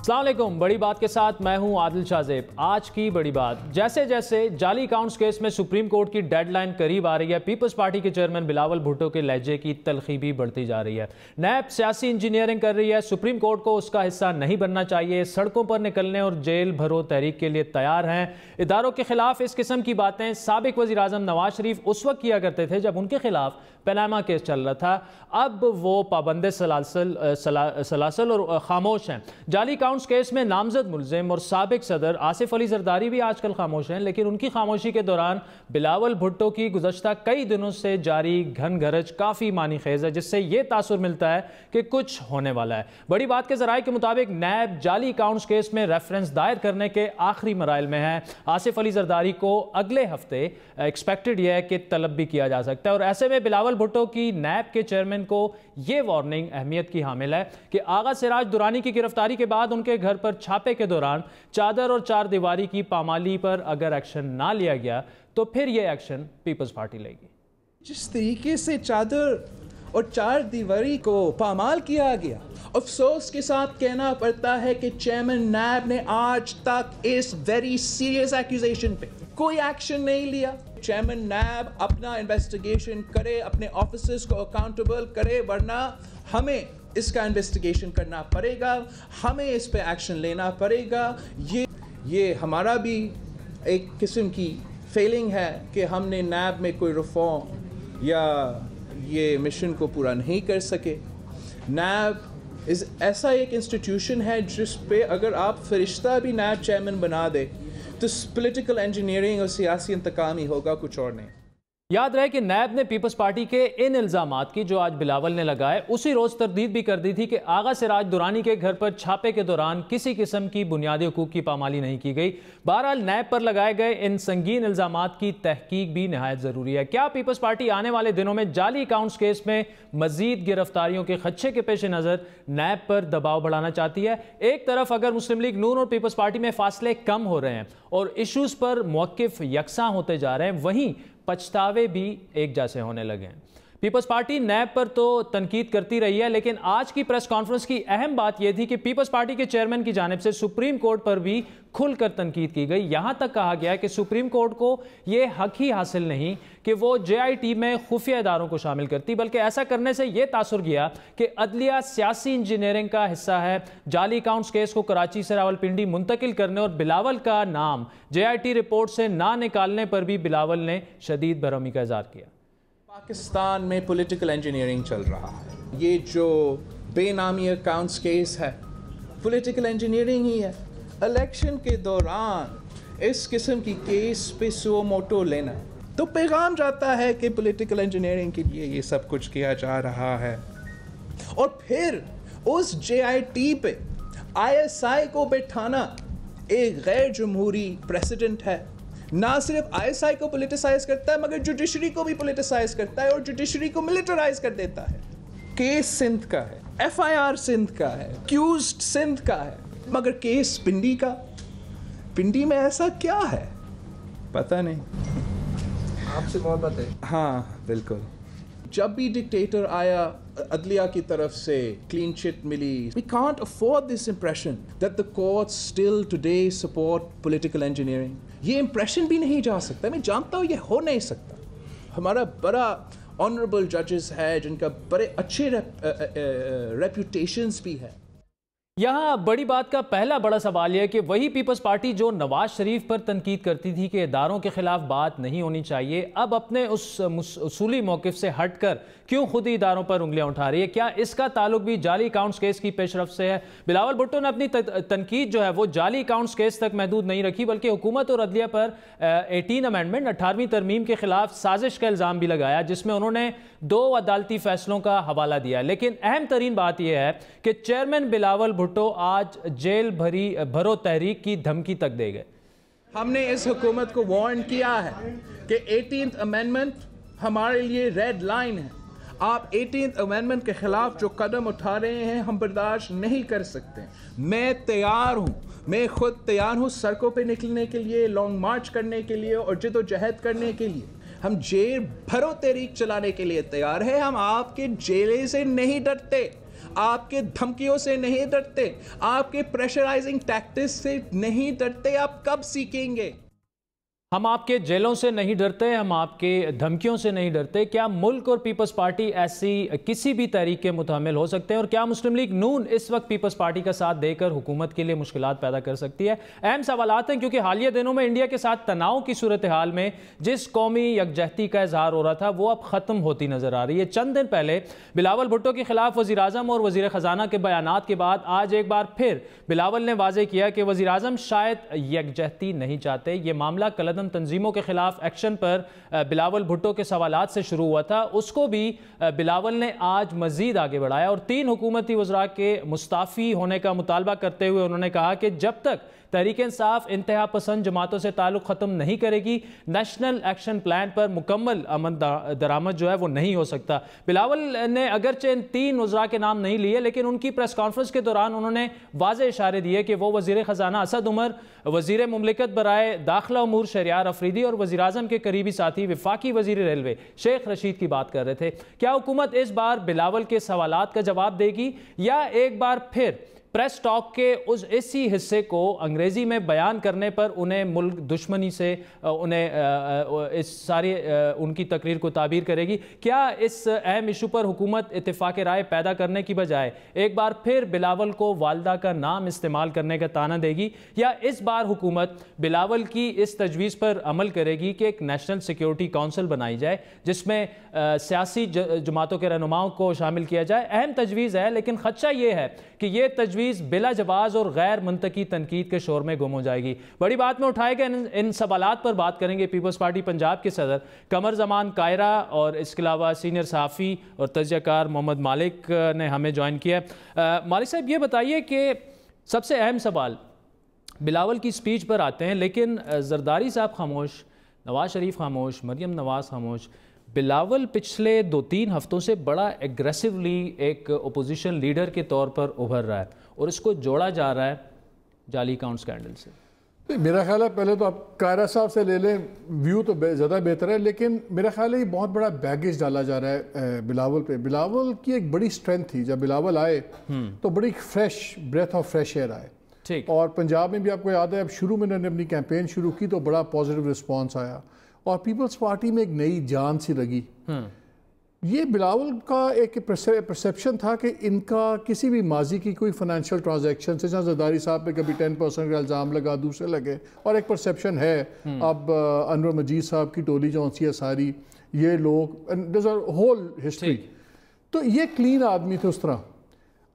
السلام علیکم، بڑی بات کے ساتھ میں ہوں عادل شاہزیب۔ آج کی بڑی بات، جیسے جیسے جعلی اکاؤنٹس کیس میں سپریم کورٹ کی ڈیڈ لائن قریب آ رہی ہے، پیپلز پارٹی کے چیئرمین بلاول بھٹو کے لہجے کی تلخی بھی بڑھتی جا رہی ہے۔ نیب سیاسی انجینئرنگ کر رہی ہے، سپریم کورٹ کو اس کا حصہ نہیں بننا چاہیے، سڑکوں پر نکلنے اور جیل بھرو تحریک کے لیے تیار ہیں۔ اداروں کے خلاف اس قسم کی باتیں سابق وزیر اعظم نواز شریف اس وقت کیا کرتے تھے جب ان کے خلاف پیناما کیس چل رہا تھا، اب وہ پابند سلاسل اور خاموش ہیں۔ جعلی اکاؤنٹس کیس میں نامزد ملزم اور سابق صدر آصف علی زرداری بھی آج کل خاموش ہیں، لیکن ان کی خاموشی کے دوران بلاول بھٹو کی گزشتہ کئی دنوں سے جاری گھن گرج کافی معنی خیز ہے، جس سے یہ تاثر ملتا ہے کہ کچھ ہونے والا ہے۔ بڑی بات کے ذرائع کے مطابق نیب جعلی اکاؤنٹس کیس میں ریفرنس دائر کرنے کے آخری مراحل میں ہے۔ آصف علی زرداری کو اگلے ہفتے ایکسپیکٹڈ یہ ہے کہ طلب بھی کیا جا سکتا ہے، اور ایسے میں بلاول بھٹو کی نیب کے چیئرمین کو یہ وارننگ اہمیت کی حامل ہے کہ آغا سراج درانی کی گرفتاری کے بعد ان کے گھر پر چھاپے کے دوران چادر اور چار دیواری کی پامالی پر اگر ایکشن نہ لیا گیا تو پھر یہ ایکشن پیپلز پارٹی لے گی۔ جس طریقے سے چادر اور چار دیواری کو پامال کیا گیا، افسوس کے ساتھ کہنا پڑتا ہے کہ چیئرمین نیب نے آج تک اس ویری سیریس ایکوزیشن پہ کوئی ایکشن نہیں لیا۔ چیئرمین نیب اپنا انویسٹیگیشن کرے، اپنے آفیسرز کو اکاؤنٹیبل کرے، ورنہ ہمیں اس کا انویسٹیگیشن کرنا پڑے گا، ہمیں اس پہ ایکشن لینا پڑے گا۔ یہ ہمارا بھی ایک قسم کی فیلنگ ہے کہ ہم نے نیب میں کوئی ریفارم یا یہ مشن کو پورا نہیں کر سکے۔ نیب ایسا ایک انسٹیٹیوشن ہے جس پہ اگر آپ فرشتہ بھی نیب چیئرمین بنا دے تو پولیٹیکل انجینئرنگ اور سیاسی انتقام ہی ہوگا، کچھ اور نہیں۔ یاد رہے کہ نیب نے پیپلز پارٹی کے ان الزامات کی جو آج بلاول نے لگائے اسی روز تردید بھی کر دی تھی کہ آغا سراج درانی کے گھر پر چھاپے کے دوران کسی قسم کی بنیادی حقوق کی پامالی نہیں کی گئی۔ بہرحال نیب پر لگائے گئے ان سنگین الزامات کی تحقیق بھی نہایت ضروری ہے۔ کیا پیپلز پارٹی آنے والے دنوں میں جعلی اکاؤنٹس کیس میں مزید گرفتاریوں کے خدشے کے پیش نظر نیب پر دباؤ بڑھانا چاہتی ہے؟ ایک طرف اگر مسلم لیگ نون اور پیپلز پارٹی میں فاصلے کم ہو رہے ہیں اور ایشوز پر موقف یکساں ہوتے جا رہے ہیں، وہیں پچھتاوے بھی ایک جیسے ہونے لگے ہیں۔ پیپلز پارٹی نیب پر تو تنقید کرتی رہی ہے، لیکن آج کی پریس کانفرنس کی اہم بات یہ تھی کہ پیپلز پارٹی کے چیئرمین کی جانب سے سپریم کورٹ پر بھی کھل کر تنقید کی گئی۔ یہاں تک کہا گیا کہ سپریم کورٹ کو یہ حق ہی حاصل نہیں کہ وہ JIT میں خفیہ اداروں کو شامل کرتی، بلکہ ایسا کرنے سے یہ تاثر گیا کہ عدلیہ سیاسی انجینئرنگ کا حصہ ہے۔ جعلی اکاؤنٹس کیس کو کراچی سے راولپنڈی منتقل کرنے اور بلاول کا نام JIT رپورٹ سے نہ نکالنے پر بھی بلاول نے شدید برہمی کا اظہار کیا۔ پاکستان میں پولیٹیکل انجینئرنگ چل رہا ہے، یہ جو بے نامی اکاؤنٹس کیس ہے پولیٹیکل انجینئرنگ ہی ہے۔ الیکشن کے دوران اس قسم کی کیس پہ سو موٹو لینا تو پیغام جاتا ہے کہ پولیٹیکل انجینئرنگ کے لیے یہ سب کچھ کیا جا رہا ہے، اور پھر اس JIT پہ ISI کو بٹھانا ایک غیر جمہوری پریسیڈنٹ ہے۔ نہ صرف ISI کو پولیٹیسائز کرتا ہے مگر جوڈیشری کو بھی پولیٹیسائز کرتا ہے اور جوڈیشری کو ملٹرائز کر دیتا ہے۔ کیس سندھ کا ہے، FIR سندھ کا ہے، ایکیوزڈ سندھ کا ہے، مگر کیس پنڈی کا۔ پنڈی میں ایسا کیا ہے پتہ نہیں۔ آپ سے محبت ہے؟ ہاں بالکل۔ جب بھی ڈکٹیٹر آیا عدلیہ کی طرف سے کلین چٹ ملی۔ We can't afford this impression that the courts still today support political engineering. یہ امپریشن بھی نہیں جا سکتا، میں جانتا ہوں یہ ہو نہیں سکتا۔ ہمارا بڑا آنریبل ججز ہے جن کا بڑے اچھے ریپوٹیشنز بھی ہے۔ یہاں بڑی بات کا پہلا بڑا سوال یہ ہے کہ وہی پیپلز پارٹی جو نواز شریف پر تنقید کرتی تھی کہ اداروں کے خلاف بات نہیں ہونی چاہیے، اب اپنے اس اصولی موقف سے ہٹ کر کیوں خود ہی اداروں پر انگلیاں اٹھا رہی ہے؟ کیا اس کا تعلق بھی جعلی اکاؤنٹس کیس کی پیش رفت سے ہے؟ بلاول بھٹو نے اپنی تنقید جو ہے وہ جعلی اکاؤنٹس کیس تک محدود نہیں رکھی، بلکہ حکومت اور عدلیہ پر 18 امینڈمنٹ 18ویں ترمیم کے خلاف سازش کا الزام بھی لگایا، جس میں انہوں نے 2 عدالتی فیصلوں کا حوالہ دیا۔ لیکن اہم ترین بات یہ ہے کہ چیئرمین بلاول بھٹو آج جیل بھرو تحریک کی دھمکی تک دے گئے۔ ہم نے اس حکومت کو وارن کیا ہے کہ 18th امینڈمنٹ ہمارے لیے ریڈ لائن ہے۔ آپ 18th امینڈمنٹ کے خلاف جو قدم اٹھا رہے ہیں ہم برداشت نہیں کر سکتے۔ میں تیار ہوں، میں خود تیار ہوں سڑکوں پہ نکلنے کے لیے، لانگ مارچ کرنے کے لیے اور جد و جہد کرنے کے لیے۔ ہم جیل بھرو تحریک چلانے کے لیے تیار ہیں، ہم آپ کے جیلے سے نہیں ڈرتے، آپ کے دھمکیوں سے نہیں ڈرتے, آپ کے پریشرائزنگ ٹیکٹکس سے نہیں ڈرتے, آپ کب سیکھیں گے؟ ہم آپ کے جیلوں سے نہیں ڈرتے, ہم آپ کے دھمکیوں سے نہیں ڈرتے. کیا ملک اور پیپلز پارٹی ایسی کسی بھی تحریک کے متحمل ہو سکتے ہیں, اور کیا مسلم لیگ نون اس وقت پیپلز پارٹی کا ساتھ دے کر حکومت کے لیے مشکلات پیدا کر سکتی ہے؟ اہم سوالات ہیں, کیونکہ حالیہ دنوں میں انڈیا کے ساتھ تناؤ کی صورتحال میں جس قومی یکجہتی کا اظہار ہو رہا تھا وہ اب ختم ہوتی نظر آ رہی ہے. چند دن پہلے بلاول بھٹو کے خلاف وزیر اعظم اور وزیر خزانہ کے بیانات کے بعد آج ایک بار پھر بلاول نے واضح کیا کہ وزیر اعظم شاید یکجہتی نہیں چاہتے. یہ معاملہ کلعدم تنظیموں کے خلاف ایکشن پر بلاول بھٹو کے سوالات سے شروع ہوا تھا, اس کو بھی بلاول نے آج مزید آگے بڑھایا اور 3 حکومتی وزراء کے مستعفی ہونے کا مطالبہ کرتے ہوئے انہوں نے کہا کہ جب تک تحریک انصاف انتہا پسند جماعتوں سے تعلق ختم نہیں کرے گی, نیشنل ایکشن پلان پر مکمل امن درآمد جو ہے وہ نہیں ہو سکتا. بلاول نے اگرچہ ان 3 وزراء کے نام نہیں لیے, لیکن ان کی پریس کانفرنس کے دوران انہوں نے واضح اشارے دیے کہ وہ وزیر خزانہ اسد عمر, وزیر مملکت برائے داخلہ امور شہریار افریدی اور وزیر اعظم کے قریبی ساتھی وفاقی وزیر ریلوے شیخ رشید کی بات کر رہے تھے. کیا حکومت اس بار بلاول کے سوالات کا جواب دے گی, یا ایک بار پھر پریس ٹاک کے اسی حصے کو انگریزی میں بیان کرنے پر انہیں ملک دشمنی سے انہیں اس ساری ان کی تقریر کو تعبیر کرے گی؟ کیا اس اہم ایشو پر حکومت اتفاق رائے پیدا کرنے کی بجائے ایک بار پھر بلاول کو والدہ کا نام استعمال کرنے کا طعنہ دے گی, یا اس بار حکومت بلاول کی اس تجویز پر عمل کرے گی کہ ایک نیشنل سیکیورٹی کونسل بنائی جائے جس میں سیاسی جماعتوں کے رہنماؤں کو شامل کیا جائے؟ اہم تجویز ہے, لیکن خدشہ یہ ہے کہ یہ تجویز بلا جواز اور غیر منطقی تنقید کے شور میں گم ہو جائے گی. بڑی بات میں اٹھائے گئے ان سوالات پر بات کریں گے پیپلز پارٹی پنجاب کے صدر قمر زمان قاہرہ, اور اس کے علاوہ سینئر صحافی اور تجزیہ کار محمد مالک نے ہمیں جوائن کیا. مالک صاحب, یہ بتائیے کہ سب سے اہم سوال بلاول کی سپیچ پر آتے ہیں, لیکن زرداری صاحب خاموش, نواز شریف خاموش, مریم نواز خاموش. بلاول پچھلے 2-3 ہفتوں سے بڑا ایگریسیولی ایک اپوزیشن لیڈر کے طور پر ابھر رہا ہے, اور اس کو جوڑا جا رہا ہے جعلی اکاؤنٹ سکینڈل سے. میرا خیال ہے پہلے تو آپ قاہرہ صاحب سے لے لیں, ویو تو زیادہ بہتر ہے, لیکن میرا خیال ہے یہ بہت بڑا بیگیج ڈالا جا رہا ہے بلاول پہ. بلاول کی ایک بڑی سٹرینتھ تھی, جب بلاول آئے تو بڑی fresh breath of fresh air آئے, اور پنجاب میں بھی آپ کو یاد ہے اب شروع میں نے اپنی کیمپین شروع کی تو بڑا پازیٹیو رسپانس آیا, اور پیپلز پارٹی میں ایک نئی جان سی لگی. یہ بلاول کا ایک پرسیپشن تھا کہ ان کا کسی بھی ماضی کی کوئی فائنینشیل ٹرانزیکشن سے, جہاں زرداری صاحب پہ کبھی 10% کا الزام لگا, دوسرے لگے, اور ایک پرسیپشن ہے اب انور مجید صاحب کی ٹولی جو سی ہے ساری, یہ لوگ ہول ہسٹری, تو یہ کلین آدمی تھے اس طرح.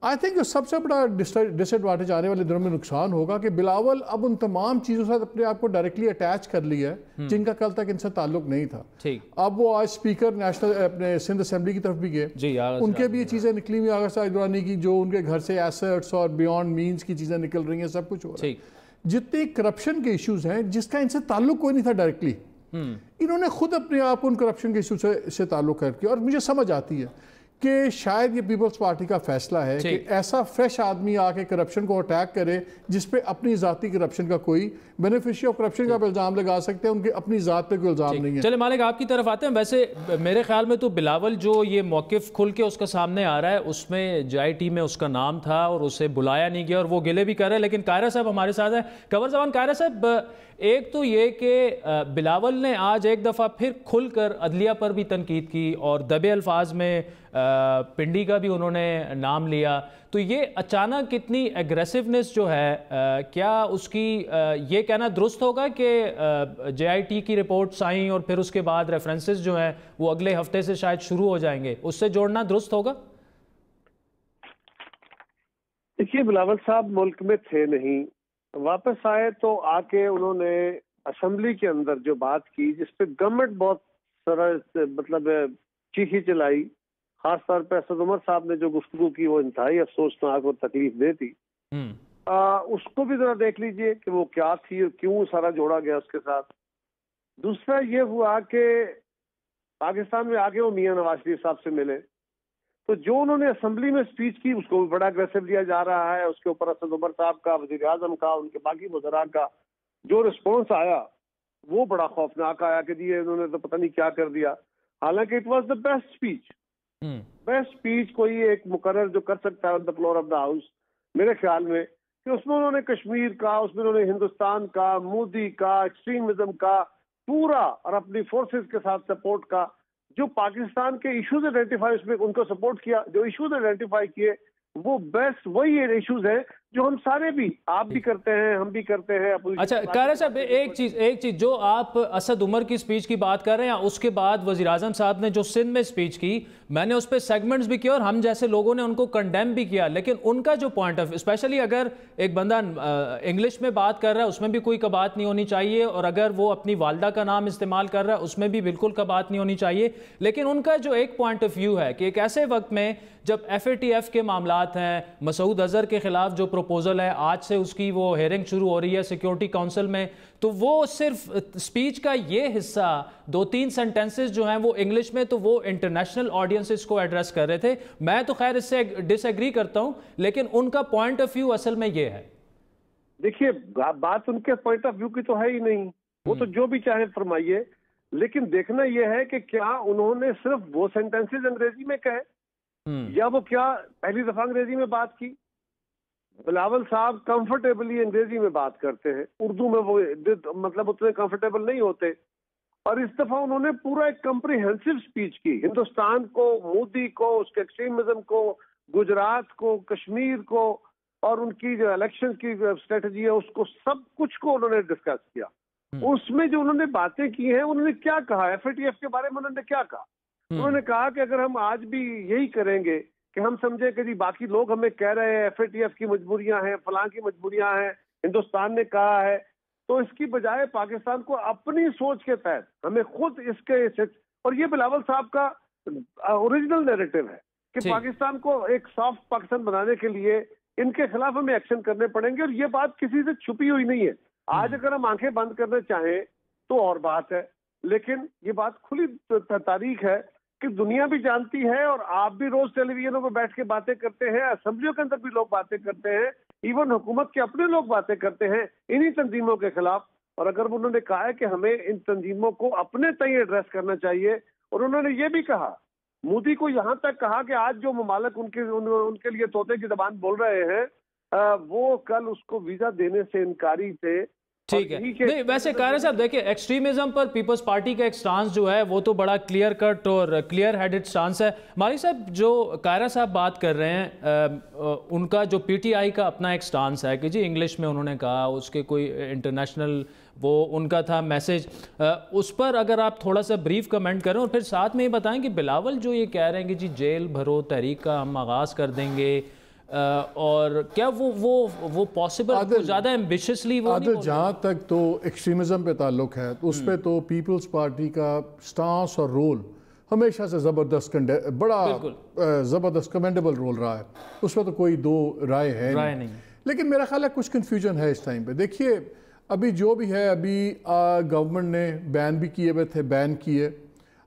آئی تھنک جو سب سے بڑا ڈس ایڈوانٹیج آنے والے دنوں میں نقصان ہوگا کہ بلاول اب ان تمام چیزوں سے اپنے آپ کو ڈائریکٹلی اٹیچ کر لیا ہے جن کا کل تک ان سے تعلق نہیں تھا. اب وہ آج اسپیکر نیشنل اپنے سندھ اسمبلی کی طرف بھی گئے, ان کے بھی یہ چیزیں نکلی ہوئی آغا صاحب دورانی کی, جو ان کے گھر سے ایسٹس اور بیونڈ مینز کی چیزیں نکل رہی ہیں, سب کچھ ہو رہا ہے. جتنے کرپشن کے ایشوز ہیں جس کا ان سے تعلق کوئی نہیں تھا ڈائریکٹلی, انہوں نے خود اپنے آپ کو ان کرپشن کے ایشو سے تعلق کر کے, اور مجھے سمجھ آتی ہے کہ شاید یہ پیپلز پارٹی کا فیصلہ ہے کہ ایسا فریش آدمی آ کے کرپشن کو اٹیک کرے جس پہ اپنی ذاتی کرپشن کا کوئی بینیفیشری آف کرپشن کا الزام لگا سکتے ہیں, ان کے اپنی ذات پہ کوئی الزام نہیں ہے. چلے مالک آپ کی طرف آتے ہیں. ویسے میرے خیال میں تو بلاول جو یہ موقف کھل کے اس کا سامنے آ رہا ہے, اس میں JIT میں اس کا نام تھا اور اسے بلایا نہیں گیا, اور وہ گلے بھی کر رہے ہیں. لیکن قاہرہ صاحب ہمارے ساتھ ہیں, قمر زمان. قاہرہ صاحب, ایک تو یہ کہ بلاول نے آج ایک دفعہ پھر کھل کر عدلیہ پر بھی تنقید کی, اور دبے الفاظ میں پنڈی کا بھی انہوں نے نام لیا, تو یہ اچانک اتنی ایگریسونیس جو ہے, کیا اس کی یہ کہنا درست ہوگا کہ JIT کی رپورٹس آئیں اور پھر اس کے بعد ریفرنسز جو ہیں وہ اگلے ہفتے سے شاید شروع ہو جائیں گے, اس سے جوڑنا درست ہوگا؟ دیکھیے, بلاول صاحب ملک میں تھے نہیں, واپس آئے تو آ کے انہوں نے اسمبلی کے اندر جو بات کی جس پہ گورنمنٹ بہت سارا مطلب چیخی چلائی, خاص طور پہ اسد عمر صاحب نے جو گفتگو کی وہ انتہائی افسوسناک اور تکلیف دہ تھی. اس کو بھی ذرا دیکھ لیجئے کہ وہ کیا تھی اور کیوں سارا جوڑا گیا اس کے ساتھ. دوسرا یہ ہوا کہ پاکستان میں آگے وہ میاں نواز شریف صاحب سے ملے, تو جو انہوں نے اسمبلی میں سپیچ کی اس کو بھی بڑا اگریسو لیا جا رہا ہے. اس کے اوپر اسد عمر صاحب کا, وزیر اعظم کا, ان کے باقی وزراء کا جو رسپانس آیا وہ بڑا خوفناک آیا کہ جی انہوں نے تو پتہ نہیں کیا کر دیا, حالانکہ it was the best speech. Best speech کوئی ایک مقرر جو کر سکتا ہے on the floor of the house میرے خیال میں، کہ اس میں انہوں نے کشمیر کا، اس میں انہوں نے ہندوستان کا، مودی کا، ایکسٹریمزم کا پورا، اور اپنی فورسز کے ساتھ سپورٹ کا، جو پاکستان کے ایشوز آئیڈینٹیفائی اس میں ان کو سپورٹ کیا، جو ایشوز آئیڈینٹیفائی کیے وہ بیسٹ وہی ایشوز ہیں جو ہم سارے بھی، آپ بھی کرتے ہیں، ہم بھی کرتے ہیں۔ اچھا قاہرہ صاحب، ایک چیز جو آپ اسد عمر کی سپیچ کی بات کر رہے ہیں، اس کے بعد وزیر اعظم صاحب نے جو سندھ میں سپیچ کی، میں نے اس پہ سیگمنٹس بھی کیا اور ہم جیسے لوگوں نے ان کو کنڈیم بھی کیا، لیکن ان کا جو پوائنٹ آف اسپیشلی اگر ایک بندہ انگلش میں بات کر رہا ہے اس میں بھی کوئی کبات نہیں ہونی چاہیے، اور اگر وہ اپنی والدہ کا نام استعمال کر رہا ہے اس میں بھی بالکل کبات نہیں ہونی چاہیے، لیکن ان کا جو ایک پوائنٹ آف ویو ہے کہ ایک ایسے وقت میں جب FATF کے معاملات ہیں، مسعود اظہر کے خلاف جو پروپوزل ہے، آج سے اس کی وہ ہیئرنگ شروع ہو رہی ہے سیکیورٹی کونسل میں، تو وہ صرف سپیچ کا یہ حصہ 2-3 سینٹنسز جو ہیں وہ انگلش میں، تو وہ انٹرنیشنل آڈینسز کو ایڈریس کر رہے تھے۔ میں تو خیر اس سے ڈس ایگری کرتا ہوں، لیکن ان کا پوائنٹ آف ویو اصل میں یہ ہے۔ دیکھیے بات ان کے پوائنٹ آف ویو کی تو ہے ہی نہیں، وہ تو جو بھی چاہیں فرمائیے، لیکن دیکھنا یہ ہے کہ کیا انہوں نے صرف وہ سینٹنسز انگریزی میں کہے، یا وہ کیا پہلی دفعہ انگریزی میں بات کی؟ بلاول صاحب کمفرٹیبلی انگریزی میں بات کرتے ہیں، اردو میں وہ مطلب اتنے کمفرٹیبل نہیں ہوتے، اور اس دفعہ انہوں نے پورا ایک کمپریہنسو سپیچ کی، ہندوستان کو، مودی کو، اس کے ایکسٹریمزم کو، گجرات کو، کشمیر کو، اور ان کی جو الیکشن کی اسٹریٹجی ہے اس کو، سب کچھ کو انہوں نے ڈسکس کیا۔ اس میں جو انہوں نے باتیں کی ہیں، انہوں نے کیا کہا، FATF کے بارے میں انہوں نے کیا کہا؟ انہوں نے کہا کہ اگر ہم آج بھی یہی کریں گے کہ ہم سمجھے کہ جی باقی لوگ ہمیں کہہ رہے ہیں FATF کی مجبوریاں ہیں، فلاں کی مجبوریاں ہیں، ہندوستان نے کہا ہے، تو اس کی بجائے پاکستان کو اپنی سوچ کے تحت ہمیں خود اس کے، اور یہ بلاول صاحب کا اوریجنل نیریٹو ہے کہ پاکستان کو ایک سافٹ پاکستان بنانے کے لیے ان کے خلاف ہمیں ایکشن کرنے پڑیں گے، اور یہ بات کسی سے چھپی ہوئی نہیں ہے۔ آج اگر ہم آنکھیں بند کرنا چاہیں تو اور بات ہے، لیکن یہ بات کھلی تاریخ ہے کہ دنیا بھی جانتی ہے، اور آپ بھی روز ٹیلی ویژنوں پہ بیٹھ کے باتیں کرتے ہیں، اسمبلیوں کے اندر بھی لوگ باتیں کرتے ہیں، ایون حکومت کے اپنے لوگ باتیں کرتے ہیں انہی تنظیموں کے خلاف، اور اگر انہوں نے کہا ہے کہ ہمیں ان تنظیموں کو اپنے تئیں ایڈریس کرنا چاہیے، اور انہوں نے یہ بھی کہا، مودی کو یہاں تک کہا کہ آج جو ممالک ان کے لیے طوطے کی زبان بول رہے ہیں وہ کل اس کو ویزا دینے سے انکاری تھے۔ ٹھیک ہے، نہیں ویسے قاہرہ صاحب دیکھیں، ایکسٹریمزم پر پیپلز پارٹی کا ایک سٹانس جو ہے وہ تو بڑا کلیئر کٹ اور کلیئر ہیڈڈ سٹانس ہے۔ مالک صاحب، جو قاہرہ صاحب بات کر رہے ہیں، ان کا جو PTI کا اپنا ایک سٹانس ہے کہ جی انگلش میں انہوں نے کہا، اس کے کوئی انٹرنیشنل وہ ان کا تھا میسج، اس پر اگر آپ تھوڑا سا بریف کمنٹ کریں، اور پھر ساتھ میں یہ بتائیں کہ بلاول جو یہ کہہ رہے ہیں کہ جی جیل بھرو تحریک کا ہم آغاز کر دیں گے، اور کیا وہ پاسبل زیادہ ایمبیشسلی وہ نہیں؟ جہاں تک تو ایکسٹریمزم پہ تعلق ہے تو اس پہ تو پیپلز پارٹی کا سٹانس اور رول ہمیشہ سے بڑا زبردست کمینڈیبل رول رہا ہے، اس پہ تو کوئی دو رائے ہے نہیں، لیکن میرا خیال ہے کچھ کنفیوژن ہے اس ٹائم پہ۔ دیکھیے ابھی جو بھی ہے، ابھی گورنمنٹ نے بین بھی کیے ہوئے تھے، بین کیے،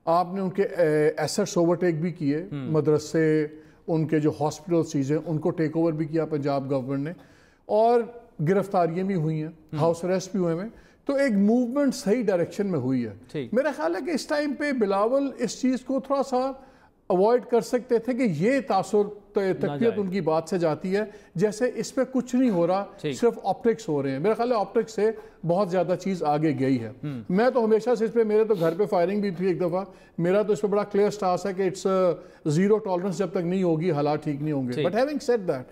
آپ نے ان کے ایسٹس اوورٹیک بھی کیے، مدرسے، ان کے جو ہاسپٹل چیزیں ان کو ٹیک اوور بھی کیا پنجاب گورنمنٹ نے، اور گرفتاریاں بھی ہوئی ہیں، ہاؤس اریسٹ بھی ہوئے ہیں، تو ایک موومنٹ صحیح ڈائریکشن میں ہوئی ہے۔ میرا خیال ہے کہ اس ٹائم پہ بلاول اس چیز کو تھوڑا سا اوائڈ کر سکتے تھے کہ یہ تاثر تقویت ان کی بات سے جاتی ہے جیسے اس پہ کچھ نہیں ہو رہا، صرف آپٹکس ہو رہے ہیں۔ میرا خیال ہے آپٹکس سے بہت زیادہ چیز آگے گئی ہے۔ میں تو ہمیشہ سے اس پہ، میرے تو گھر پہ فائرنگ بھی تھی ایک دفعہ، میرا تو اس پہ بڑا کلیئر سٹانس ہے کہ اٹس زیرو ٹالرنس، جب تک نہیں ہوگی حالات ٹھیک نہیں ہوں گے۔ بٹ ہیونگ سیڈ دیٹ،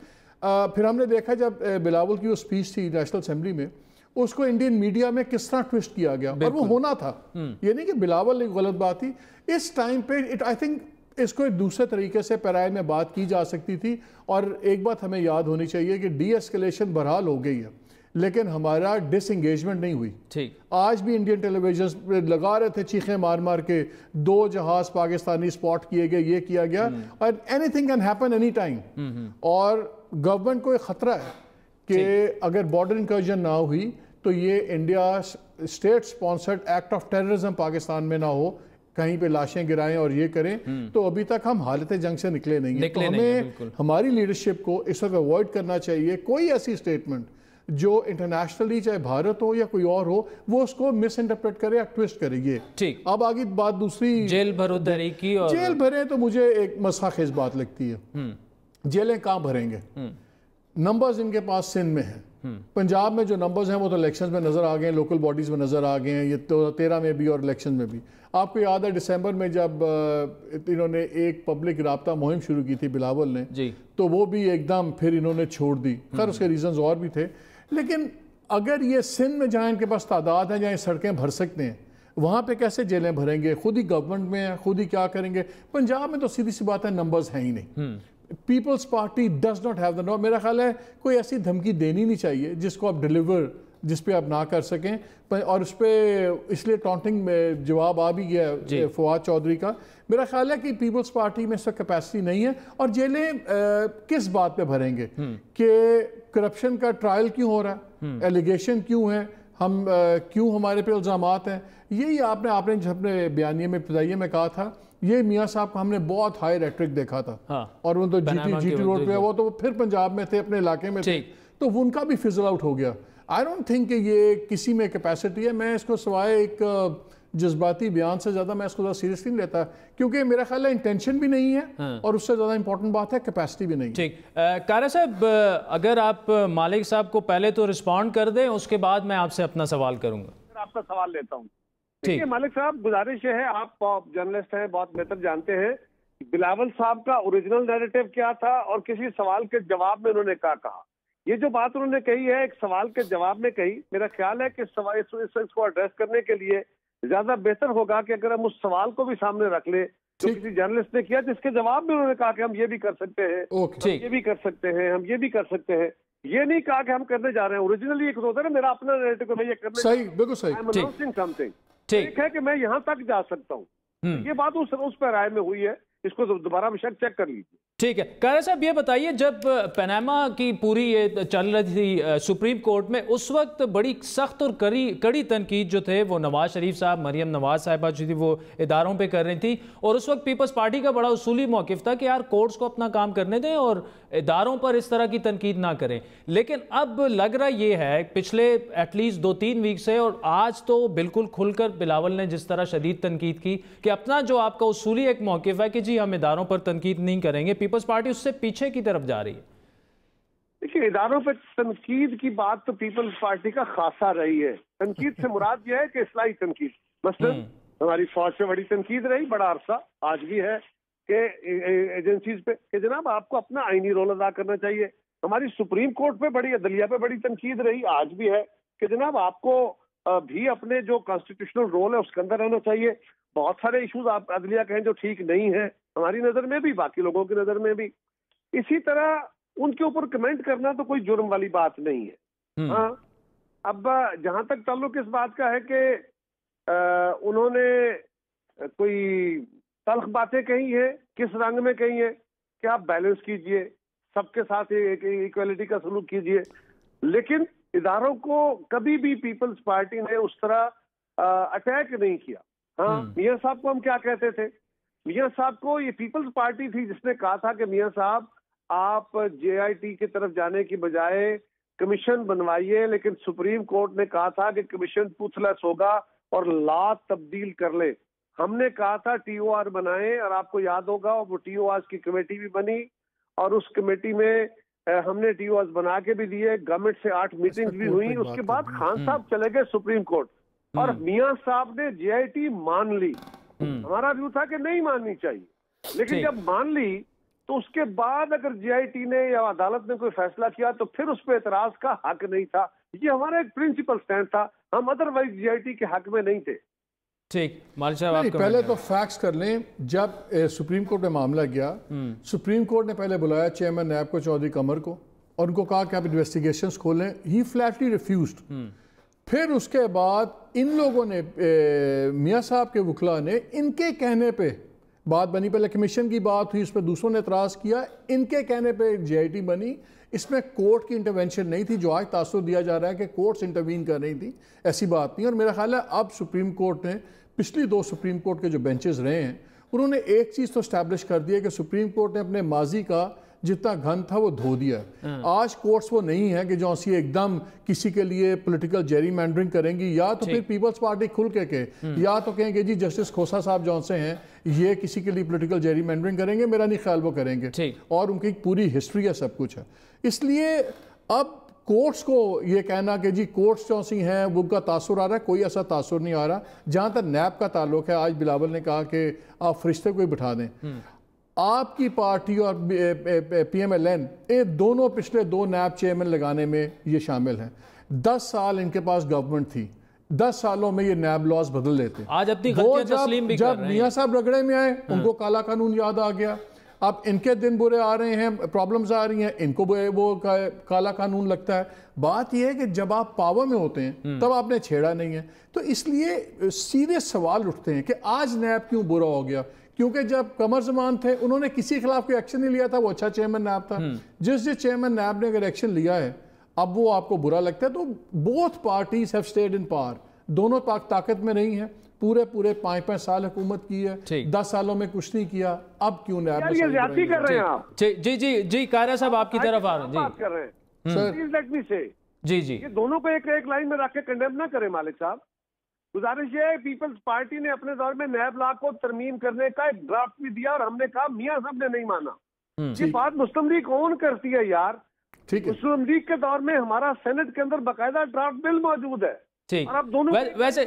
پھر ہم نے دیکھا جب بلاول کی وہ اسپیچ تھی نیشنل اسمبلی میں، اس کو انڈین میڈیا میں کس طرح ٹوسٹ کیا گیا، اور وہ ہونا تھا، یہ نہیں کہ بلاول ایک غلط بات تھی۔ اس ٹائم پہ آئی تھنک اس کو ایک دوسرے طریقے سے پیرائے میں بات کی جا سکتی تھی، اور ایک بات ہمیں یاد ہونی چاہیے کہ ڈی ایسکیلیشن بہرحال ہو گئی ہے، لیکن ہمارا ڈس انگیجمنٹ نہیں ہوئی۔ آج بھی انڈین ٹیلی ویژن لگا رہے تھے چیخیں مار مار کے، 2 جہاز پاکستانی سپاٹ کیے گئے، یہ کیا گیا، اور any thing can happen any time, اور گورنمنٹ کو ایک خطرہ ہے کہ اگر بارڈر انکرجن نہ ہوئی تو یہ India state sponsored act of terrorism Pakistan میں نہ ہو، کہیں پہ لاشیں گرائیں اور یہ کریں، تو ابھی تک ہم حالت جنگ سے نکلے نہیں ہیں۔ تو ہمیں ہماری لیڈرشپ کو اس وقت اوائڈ کرنا چاہیے کوئی ایسی سٹیٹمنٹ جو انٹرنیشنلی چاہے بھارت ہو یا کوئی اور ہو وہ اس کو مس انٹرپریٹ کرے یا ٹویسٹ کرے. یہ ٹھیک. اب آگے بات دوسری جیل بھرو تحریک کی، اور جیل بھرے تو مجھے ایک مسئلہ خیز بات لگتی ہے. جیلیں کہاں بھریں گے؟ نمبرز ان کے پاس سندھ میں ہیں. پنجاب میں جو نمبرز ہیں وہ تو الیکشنز میں نظر آ گئے ہیں، لوکل باڈیز میں نظر آ گئے ہیں، یہ 13 میں بھی اور الیکشن میں بھی. آپ کو یاد ہے دسمبر میں جب انہوں نے ایک پبلک رابطہ مہم شروع کی تھی بلاول نے، جی، تو وہ بھی ایک دم پھر انہوں نے چھوڑ دی. خیر اس کے ریزنز اور بھی تھے، لیکن اگر یہ سندھ میں جہاں ان کے پاس تعداد ہیں جہاں یہ سڑکیں بھر سکتے ہیں، وہاں پہ کیسے جیلیں بھریں گے؟ خود ہی گورنمنٹ میں ہیں، خود ہی کیا کریں گے؟ پنجاب میں تو سیدھی سی بات ہے نمبرز ہیں ہی نہیں. Peoples Party does not have the no. میرا خیال ہے کوئی ایسی دھمکی دینی نہیں چاہیے جس کو آپ ڈیلیور، جس پہ آپ نہ کر سکیں. اور اس پہ اس لیے ٹانٹنگ میں جواب آ بھی گیا فواد چودھری کا. میرا خیال ہے کہ پیپلز پارٹی میں اس وقت کیپیسٹی نہیں ہے. اور جیلیں کس بات پہ بھریں گے کہ کرپشن کا ٹرائل کیوں ہو رہا ہے، ایلیگیشن کیوں ہے، ہم کیوں ہمارے پہ الزامات ہیں. یہی آپ نے اپنے بیانیے میں ابتدائیے میں کہا تھا، یہ میاں صاحب کو ہم نے بہت ہائی ریٹرک دیکھا تھا. اور وہ تو جی ٹی روڈ پہ وہ تو پھر پنجاب میں تھے، اپنے علاقے میں تھے، تو ان کا بھی فزل آؤٹ ہو گیا. آئی ڈونٹ تھنک کہ یہ کسی میں کیپیسٹی ہے. میں اس کو سوائے ایک جذباتی بیان سے زیادہ میں اس کو زیادہ سیریسلی نہیں لیتا، کیونکہ میرا خیال ہے انٹینشن بھی نہیں ہے اور اس سے زیادہ امپورٹنٹ بات ہے کیپیسٹی بھی نہیں. ٹھیک. کارا صاحب اگر آپ مالک صاحب کو پہلے تو رسپونڈ کر دیں، اس کے بعد میں آپ سے اپنا سوال کروں گا. آپ کا سوال لیتا ہوں. دیکھیے مالک صاحب، گزارش یہ ہے، آپ جرنلسٹ ہیں، بہت بہتر جانتے ہیں بلاول صاحب کا اوریجنل نیریٹو کیا تھا اور کسی سوال کے جواب میں انہوں نے کیا کہا. یہ جو بات انہوں نے کہی ہے ایک سوال کے جواب میں کہی، میرا خیال ہے کہ اس کو ایڈریس کرنے کے لیے زیادہ بہتر ہوگا کہ اگر ہم اس سوال کو بھی سامنے رکھ لیں جو کسی جرنلسٹ نے کیا، جس کے جواب میں انہوں نے کہا کہ ہم یہ بھی کر سکتے ہیں، ہم یہ بھی کر سکتے ہیں، ہم یہ بھی کر سکتے ہیں. یہ نہیں کہا کہ ہم کرنے جا رہے ہیں. اوریجنلی ایک ہوتا ہے نا میرا اپنا نیریٹو کہ میں یہ کرنے صحیح، بالکل صحیح. ایک ہے کہ میں یہاں تک جا سکتا ہوں. یہ بات اس پہ رائے میں ہوئی ہے، اس کو دوبارہ بشک چیک کر لیجیے. ٹھیک ہے. قاری صاحب یہ بتائیے، جب پیناما کی پوری یہ چل رہی تھی سپریم کورٹ میں، اس وقت بڑی سخت اور کڑی تنقید جو تھے وہ نواز شریف صاحب، مریم نواز صاحبہ جو تھی وہ اداروں پہ کر رہی تھی، اور اس وقت پیپلز پارٹی کا بڑا اصولی موقف تھا کہ یار کورٹس کو اپنا کام کرنے دیں اور اداروں پر اس طرح کی تنقید نہ کریں. لیکن اب لگ رہا یہ ہے پچھلے ایٹ لیسٹ 2-3 ویک سے، اور آج تو بالکل کھل کر بلاول نے جس طرح شدید تنقید کی کہ اپنا جو آپ کا اصولی ایک موقف ہے کہ جی ہم اداروں پر تنقید نہیں کریں گے، پیپلز پارٹی اس سے پیچھے کی طرف جا رہی ہے. دیکھیے اداروں پہ تنقید کی بات تو پیپلز پارٹی کا خاصا رہی ہے. تنقید سے مراد یہ ہے کہ اصلاحی تنقید. مثلا ہماری فوج پہ بڑی تنقید رہی بڑا عرصہ، آج بھی ہے کہ ایجنسیز پہ کہ جناب آپ کو اپنا آئینی رول ادا کرنا چاہیے. ہماری سپریم کورٹ پہ بڑی، عدلیہ پہ بڑی تنقید رہی، آج بھی ہے کہ جناب آپ کو بھی اپنے جو کانسٹیٹیوشنل رول ہے اس کے اندر رہنا چاہیے. بہت سارے ایشوز آپ عدلیہ کہیں جو ٹھیک نہیں ہیں ہماری نظر میں بھی، باقی لوگوں کی نظر میں بھی. اسی طرح ان کے اوپر کمنٹ کرنا تو کوئی جرم والی بات نہیں ہے. ہاں اب جہاں تک تعلق اس بات کا ہے کہ انہوں نے کوئی تلخ باتیں کہی ہیں، کس رنگ میں کہی ہیں کہ آپ بیلنس کیجئے، سب کے ساتھ ایکویلٹی کا سلوک کیجئے. لیکن اداروں کو کبھی بھی پیپلز پارٹی نے اس طرح اٹیک نہیں کیا. ہاں میاں صاحب کو ہم کیا کہتے تھے؟ میاں صاحب کو یہ پیپلز پارٹی تھی جس نے کہا تھا کہ میاں صاحب آپ جے آئی ٹی کی طرف جانے کی بجائے کمیشن بنوائیے، لیکن سپریم کورٹ نے کہا تھا کہ کمیشن ٹوتھ لیس ہوگا اور لا تبدیل کر لے. ہم نے کہا تھا ٹی او آر بنائیں، اور آپ کو یاد ہوگا وہ ٹی او آر کی کمیٹی بھی بنی، اور اس کمیٹی میں ہم نے ٹی او آر بنا کے بھی دیے، گورنمنٹ سے 8 میٹنگز بھی ہوئی. اس کے بعد خان صاحب چلے گئے سپریم کورٹ اور میاں صاحب نے جے آئی ٹی مان لی. ہمارا ویو تھا کہ نہیں ماننی چاہیے، لیکن جب مان لی تو اس کے بعد اگر جے آئی ٹی نے یا عدالت نے کوئی فیصلہ کیا تو پھر اس پہ اعتراض کا حق نہیں تھا. یہ ہمارا ایک پرنسپل سٹینڈ تھا، ہم ادروائز جے آئی ٹی کے حق میں نہیں تھے. ٹھیک مالک صاحب آپ پہلے تو فیکٹس کر لیں. جب سپریم کورٹ میں معاملہ گیا، سپریم کورٹ نے پہلے بلایا چیئرمین نیب کو چودھری قمر کو اور ان کو کہا کہ آپ انویسٹیگیشنز کھولیں. ہی فلیٹلی ریفیوزڈ. پھر اس کے بعد ان لوگوں نے، میاں صاحب کے وکلاء نے ان کے کہنے پہ بات بنی. پہلے کمیشن کی بات ہوئی، اس پہ دوسروں نے اعتراض کیا، ان کے کہنے پہ جے آئی ٹی بنی. اس میں کورٹ کی انٹرونشن نہیں تھی جو آج تاثر دیا جا رہا ہے کہ کورٹس انٹروین کر رہی تھی. ایسی بات نہیں. اور میرا خیال ہے اب سپریم کورٹ نے، پچھلی 2 سپریم کورٹ کے جو بینچز رہے ہیں، انہوں نے ایک چیز تو اسٹیبلش کر دی ہے کہ سپریم کورٹ نے اپنے ماضی کا جتنا گھن تھا وہ دھو دیا ہے. آج کورٹس وہ نہیں ہے کہ جو سی ایک دم کسی کے لیے پولیٹیکل جیری مینڈرنگ کریں گی, یا تو پھر پیپلز پارٹی کھل کے کہے, یا تو کہیں گے جی جسٹس کھوسا صاحب جون سے ہیں یہ کسی کے لیے پولیٹیکل جیری مینڈرنگ کریں گے, میرا نہیں خیال وہ کریں گے, اور ان کی پوری ہسٹری ہے, سب کچھ ہے. اس لیے اب کورٹس کو یہ کہنا کہ جی کورٹس جو سی ہیں وہ کا تاثر آ رہا ہے, کوئی ایسا تاثر نہیں آ رہا. جہاں تک نیب کا تعلق ہے, آج بلاول نے کہا کہ آپ فرشتے کو ہی بٹھا دیں. آپ کی پارٹی اور پی ایم ایل این یہ دونوں پچھلے 2 نیب چیئرمین لگانے میں یہ شامل ہیں. 10 سال ان کے پاس گورنمنٹ تھی, 10 سالوں میں یہ نیب لاز بدل لیتے. آج اپنی غلطیاں تسلیم بھی کر رہے ہیں. جب میاں صاحب رگڑے میں آئے ان کو کالا قانون یاد آ گیا, اب ان کے دن برے آ رہے ہیں, پرابلمز آ رہی ہیں, ان کو وہ کالا قانون لگتا ہے. بات یہ ہے کہ جب آپ پاور میں ہوتے ہیں تب آپ نے چھیڑا نہیں ہے. تو اس لیے سیریس سوال اٹھتے ہیں کہ آج نیب کیوں برا ہو گیا, کیونکہ جب قمر زمان تھے انہوں نے کسی خلاف کوئی ایکشن نہیں لیا تھا, وہ اچھا چیئرمین نیب تھا. جس چیئرمین نیب نے اگر ایکشن لیا ہے اب وہ آپ کو برا لگتا ہے. تو both parties have stayed in power, دونوں طاقت میں نہیں ہیں, پورے 5 سال حکومت کی ہے, 10 سالوں میں کچھ نہیں کیا, اب کیوں نیب یہ زیادتی کر رہے ہیں آپ. جی قائرہ صاحب آپ کی طرف آ رہے ہیں. بات کر رہے ہیں, پلیز لیٹ می سے. جی یہ دونوں کو ایک لائن میں رکھ کے کنڈیم نہ کریں مالک صاحب. گزارش یہ ہے, پیپلز پارٹی نے اپنے دور میں نیب لا کو ترمیم کرنے کا ایک ڈرافٹ بھی دیا, اور ہم نے کہا میاں صاحب نے نہیں مانا. یہ بات مسلم لیگ کون کرتی ہے یار؟ مسلم لیگ کے دور میں ہمارا سینٹ کے اندر باقاعدہ ڈرافٹ بل موجود ہے. اور اب دونوں ویسے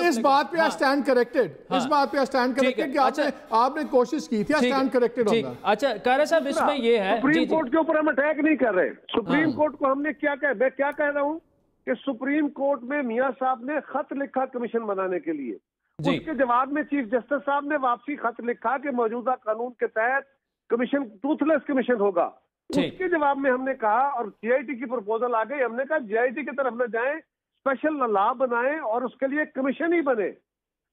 اس بات پہ اسٹینڈ کریکٹڈ, اس بات پہ اسٹینڈ کریکٹڈ کہ آپ نے کوشش کی تھی, اسٹینڈ کریکٹڈ ہوگا. اچھا قائرہ صاحب اس میں یہ ہے, سپریم کورٹ کے اوپر ہم اٹیک نہیں کر رہے. سپریم کورٹ کو ہم نے میں کیا کہہ رہا ہوں کہ سپریم کورٹ میں میاں صاحب نے خط لکھا کمیشن بنانے کے لیے, اس کے جواب میں چیف جسٹس صاحب نے واپسی خط لکھا کہ موجودہ قانون کے تحت کمیشن ٹوتھ لیس کمیشن ہوگا. اس کے جواب میں ہم نے کہا, اور جے آئی ٹی کی پروپوزل آ گئی, ہم نے کہا جے آئی ٹی کی طرف نہ جائیں, اسپیشل لا بنائیں اور اس کے لیے کمیشن ہی بنے,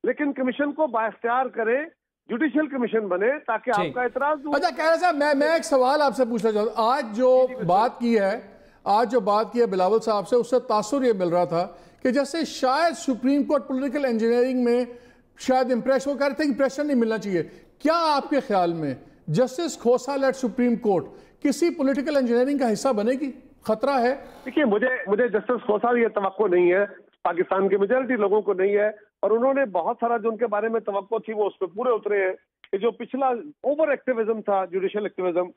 لیکن کمیشن کو بااختیار کریں, جوڈیشل کمیشن بنے تاکہ آپ کا اعتراض. اچھا قائرہ صاحب میں ایک سوال آپ سے پوچھنا چاہتا ہوں. آج جو بات کی ہے بلاول صاحب سے, اس سے تاثر یہ مل رہا تھا کہ جیسے شاید سپریم کورٹ پولیٹیکل انجینئرنگ میں شاید امپریشن, وہ کہہ رہے تھے امپریشن نہیں ملنا چاہیے. کیا آپ کے خیال میں جسٹس کھوسا لیڈ سپریم کورٹ کسی پولیٹیکل انجینئرنگ کا حصہ بنے گی؟ خطرہ ہے؟ دیکھیے مجھے جسٹس کھوسا یہ توقع نہیں ہے, پاکستان کی میجورٹی لوگوں کو نہیں ہے, اور انہوں نے بہت سارا جو ان کے بارے میں توقع تھی وہ اس پہ پورے اترے ہیں. کہ جو پچھلا اوور ایکٹیویزم تھا, جوڈیشل ایکٹیویزم,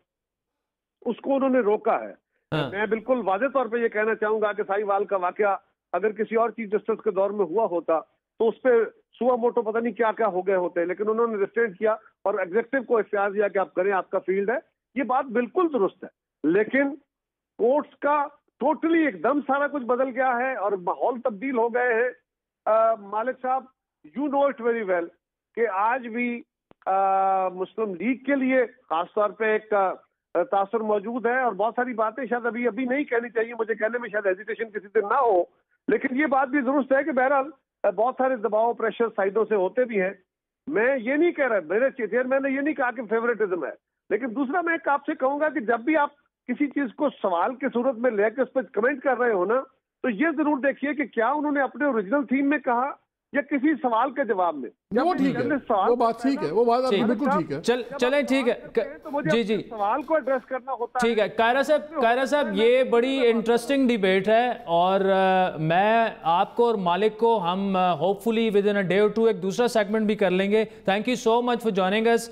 اس کو انہوں نے روکا ہے. میں بالکل واضح طور پہ یہ کہنا چاہوں گا کہ سائی وال کا واقعہ اگر کسی اور چیف جسٹس کے دور میں ہوا ہوتا تو اس پہ سوا موٹو پتہ نہیں کیا کیا ہو گئے ہوتے, لیکن انہوں نے ریسٹرین کیا اور ایگزیکٹو کو اختیار دیا کہ آپ کریں, آپ کا فیلڈ ہے. یہ بات بالکل درست ہے, لیکن کورٹس کا ٹوٹلی ایک دم سارا کچھ بدل گیا ہے اور ماحول تبدیل ہو گئے ہیں. مالک صاحب you know it very well کہ آج بھی مسلم لیگ کے لیے خاص طور پہ ایک تاثر موجود ہے, اور بہت ساری باتیں شاید ابھی نہیں کہنی چاہیے, مجھے کہنے میں شاید ہیزیٹیشن کسی دن نہ ہو, لیکن یہ بات بھی درست ہے کہ بہرحال بہت سارے دباؤ پریشر سائڈوں سے ہوتے بھی ہیں. میں یہ نہیں کہہ رہا, میرے چیئرمین نے یہ نہیں کہا کہ فیوریٹزم ہے, لیکن دوسرا میں آپ سے کہوں گا کہ جب بھی آپ کسی چیز کو سوال کی صورت میں لے کے اس پہ کمنٹ کر رہے ہو نا, تو یہ ضرور دیکھیے کہ کیا انہوں نے اپنے اوریجنل تھیم میں کہا یا کسی سوال کے جواب میں. وہ ٹھیک ہے, وہ بات ٹھیک ہے, وہ بات بالکل ٹھیک ہے. چلیں ٹھیک ہے جی سوال کو ایڈریس کرنا ہوتا ہے. ٹھیک ہے قائرہ صاحب یہ بڑی انٹرسٹنگ ڈیبیٹ ہے, اور میں آپ کو اور مالک کو ہم hopefully within a day or two ایک دوسرا سیگمنٹ بھی کر لیں گے. Thank you so much for joining us.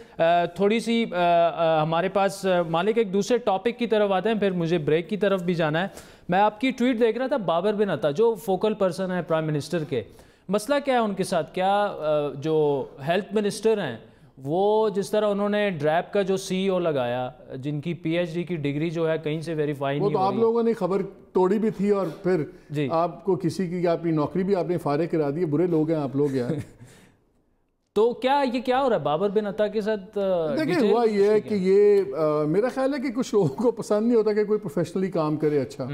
تھوڑی سی ہمارے پاس مالک ایک دوسرے ٹاپک کی طرف آتے ہیں, پھر مجھے بریک کی طرف بھی جانا ہے. میں آپ کی ٹویٹ دیکھ رہا تھا, بابر بن عطا جو فوکل پرسن ہے پرائم منسٹر کے, مسئلہ کیا ہے ان کے ساتھ؟ کیا جو ہیلتھ منسٹر ہیں وہ جس طرح انہوں نے ڈریپ کا جو سی او لگایا, جن کی پی ایچ ڈی کی ڈگری جو ہے کہیں سے ویریفائی نہیں ہو رہی, وہ تو آپ لوگوں نے خبر توڑی بھی تھی, اور پھر آپ کو کسی کی اپنی نوکری بھی آپ نے فارغ کرا دی. برے لوگ ہیں آپ لوگ یار. تو یہ کیا ہو رہا ہے بابر بن عطا کے ساتھ؟ دیکھیں ہوا یہ ہے کہ یہ میرا خیال ہے کہ کچھ لوگوں کو پسند نہیں ہوتا کہ کوئی پروفیشنلی کام کرے اچھا,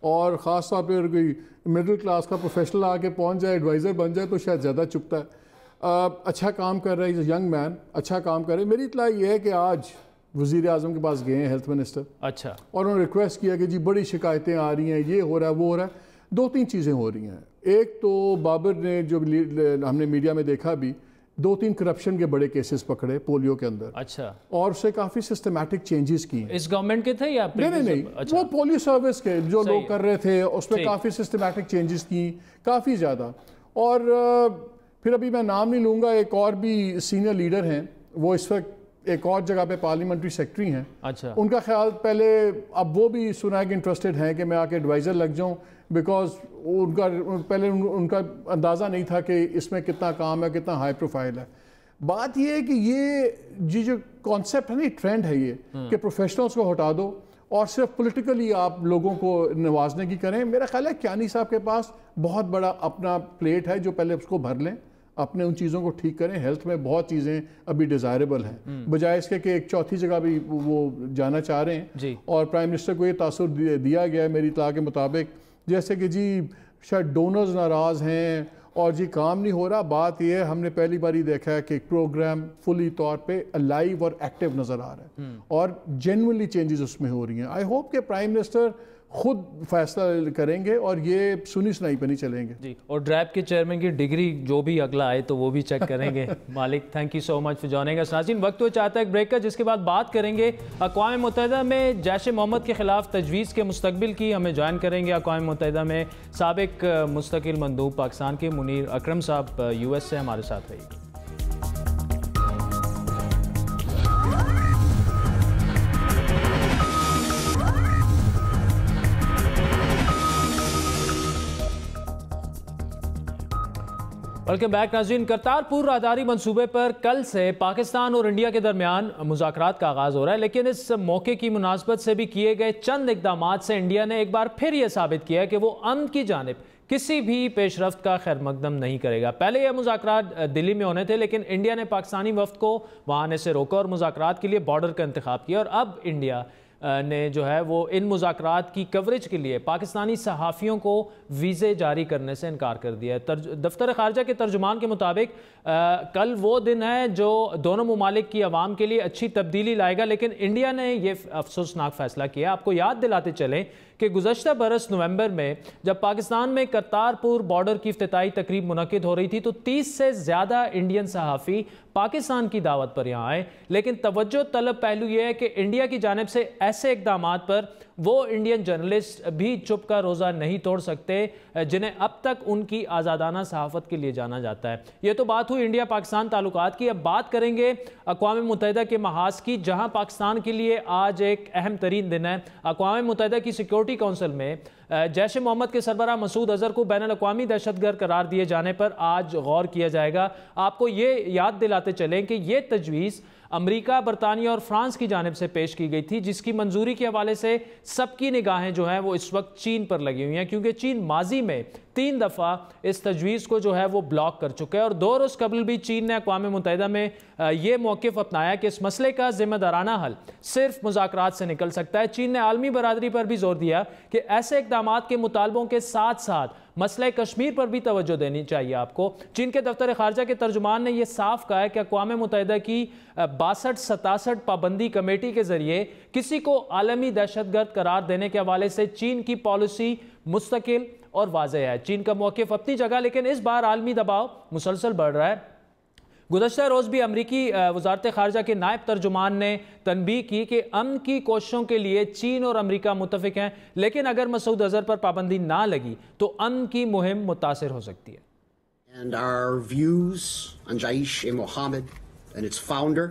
اور خاص طور پہ کوئی مڈل کلاس کا پروفیشنل آ کے پہنچ جائے, ایڈوائزر بن جائے, تو شاید زیادہ چپتا ہے. اچھا کام کر رہا ہے, ینگ مین اچھا کام کر رہے. میری اطلاع یہ ہے کہ آج وزیر اعظم کے پاس گئے ہیں ہیلتھ منسٹر, اچھا, اور انہوں نے ریکویسٹ کیا کہ جی بڑی شکایتیں آ رہی ہیں, یہ ہو رہا ہے وہ ہو رہا ہے. 2-3 چیزیں ہو رہی ہیں. ایک تو بابر نے جو ہم نے میڈیا میں دیکھا بھی, 2-3 کرپشن کے بڑے کیسز پکڑے پولیو کے اندر. اچھا. اور اسے کافی سسٹمیٹک چینجز کی. اس گورنمنٹ کے تھے یا نہیں وہ پولیو سروس کے جو لوگ کر رہے تھے اس میں کافی سسٹمیٹک چینجز کی, کافی زیادہ. اور پھر ابھی میں نام نہیں لوں گا, ایک اور بھی سینئر لیڈر ہیں, وہ اس وقت ایک اور جگہ پہ پارلیمنٹری سیکرٹری ہیں. اچھا. ان کا خیال پہلے, اب وہ بھی سنا ہے کہ انٹرسٹڈ ہیں کہ میں آ کے ایڈوائزر لگ جاؤں, بیکاز پہلے ان کا اندازہ نہیں تھا کہ اس میں کتنا کام ہے, کتنا ہائی پروفائل ہے. بات یہ ہے کہ یہ جو کانسیپٹ ہے نا, ٹرینڈ ہے یہ کہ پروفیشنلز کو ہٹا دو اور صرف پولیٹیکلی آپ لوگوں کو نوازنے کی کریں. میرا خیال ہے کیانی صاحب کے پاس بہت بڑا اپنا پلیٹ ہے, جو پہلے اس کو بھر لیں, اپنے ان چیزوں کو ٹھیک کریں. ہیلتھ میں بہت چیزیں ابھی ڈیزائربل ہیں, بجائے اس کے کہ ایک چوتھی جگہ بھی وہ جانا چاہ رہے ہیں. اور پرائم منسٹر کو یہ تاثر دیا گیا ہے میری اطلاع کے مطابق, جیسے کہ جی شاید ڈونرز ناراض ہیں اور جی کام نہیں ہو رہا. بات یہ ہے, ہم نے پہلی بار ہی دیکھا ہے کہ پروگرام فلی طور پہ الائیو اور ایکٹیو نظر آ رہا ہے اور جینوئنلی چینجز اس میں ہو رہی ہیں. آئی ہوپ کہ پرائم منسٹر خود فیصلہ کریں گے اور یہ سنی سنائی پہ نہیں چلیں گے. جی, اور ڈریپ کے چیئرمین کی ڈگری جو بھی اگلا آئے تو وہ بھی چیک کریں گے. Malik, thank you so much for joining us. ناظرین, وقت ہو چاہتا ہے ایک بریک کا, جس کے بعد بات کریں گے اقوام متحدہ میں جیش محمد کے خلاف تجویز کے مستقبل کی. ہمیں جوائن کریں گے اقوام متحدہ میں سابق مستقل مندوب پاکستان کے منیر اکرم صاحب US سے ہمارے ساتھ رہی. ویلکم بیک ناظرین. کرتارپور راہداری منصوبے پر کل سے پاکستان اور انڈیا کے درمیان مذاکرات کا آغاز ہو رہا ہے, لیکن اس موقع کی مناسبت سے بھی کیے گئے چند اقدامات سے انڈیا نے ایک بار پھر یہ ثابت کیا کہ وہ امن کی جانب کسی بھی پیش رفت کا خیر مقدم نہیں کرے گا. پہلے یہ مذاکرات دلی میں ہونے تھے, لیکن انڈیا نے پاکستانی وفد کو وہاں آنے سے روکا اور مذاکرات کے لیے بارڈر کا انتخاب کیا. اور اب انڈیا نے جو ہے وہ ان مذاکرات کی کوریج کے لیے پاکستانی صحافیوں کو ویزے جاری کرنے سے انکار کر دیا ہے. دفتر خارجہ کے ترجمان کے مطابق کل وہ دن ہے جو دونوں ممالک کی عوام کے لیے اچھی تبدیلی لائے گا, لیکن انڈیا نے یہ افسوسناک فیصلہ کیا. آپ کو یاد دلاتے چلیں کہ گزشتہ برس نومبر میں جب پاکستان میں کرتارپور بارڈر کی افتتاحی تقریب منعقد ہو رہی تھی تو 30 سے زیادہ انڈین صحافی پاکستان کی دعوت پر یہاں آئے, لیکن توجہ طلب پہلو یہ ہے کہ انڈیا کی جانب سے ایسے اقدامات پر وہ انڈین جرنلسٹ بھی چپ کا روزہ نہیں توڑ سکتے جنہیں اب تک ان کی آزادانہ صحافت کے لیے جانا جاتا ہے. یہ تو بات ہوئی انڈیا پاکستان تعلقات کی. اب بات کریں گے اقوام متحدہ کے محاذ کی, جہاں پاکستان کے لیے آج ایک اہم ترین دن ہے. اقوام متحدہ کی سیکیورٹی کونسل میں جیش محمد کے سربراہ مسعود اظہر کو بین الاقوامی دہشت گرد قرار دیے جانے پر آج غور کیا جائے گا. آپ کو یہ یاد دلاتے چلیں کہ یہ تجویز امریکہ, برطانیہ اور فرانس کی جانب سے پیش کی گئی تھی, جس کی منظوری کے حوالے سے سب کی نگاہیں جو ہیں وہ اس وقت چین پر لگی ہوئی ہیں, کیونکہ چین ماضی میں 3 دفعہ اس تجویز کو جو ہے وہ بلاک کر چکا ہے. اور 2 روز قبل بھی چین نے اقوام متحدہ میں یہ موقف اپنایا کہ اس مسئلے کا ذمہ دارانہ حل صرف مذاکرات سے نکل سکتا ہے. چین نے عالمی برادری پر بھی زور دیا کہ ایسے اقدامات کے مطالبوں کے ساتھ ساتھ مسئلہ کشمیر پر بھی توجہ دینی چاہیے آپ کو. چین کے دفتر خارجہ کے ترجمان نے یہ صاف کہا ہے کہ اقوام متحدہ کی 62-67 پابندی کمیٹی کے ذریعے کسی کو عالمی دہشت گرد قرار دینے کے حوالے سے چین کی پالیسی مستقل اور واضح ہے. چین کا موقف اپنی جگہ, لیکن اس بار عالمی دباؤ مسلسل بڑھ رہا ہے. گزشتہ روز بھی امریکی وزارت خارجہ کے نائب ترجمان نے تنبیہ کی کہ امن کی کوششوں کے لیے چین اور امریکہ متفق ہیں, لیکن اگر مسعود اظہر پر پابندی نہ لگی تو امن کی مہم متاثر ہو سکتی ہے. And our views on Jaish-e-Mohammed and its founder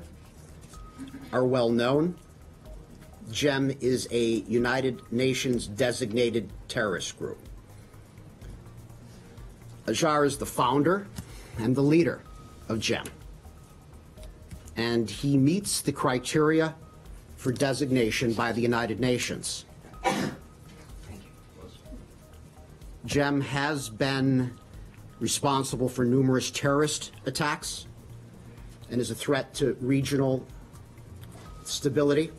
are well known. JEM is a United Nations designated terrorist group. Azhar is the founder and the leader of JEM, and he meets the criteria for designation by the United Nations. JEM has been responsible for numerous terrorist attacks and is a threat to regional stability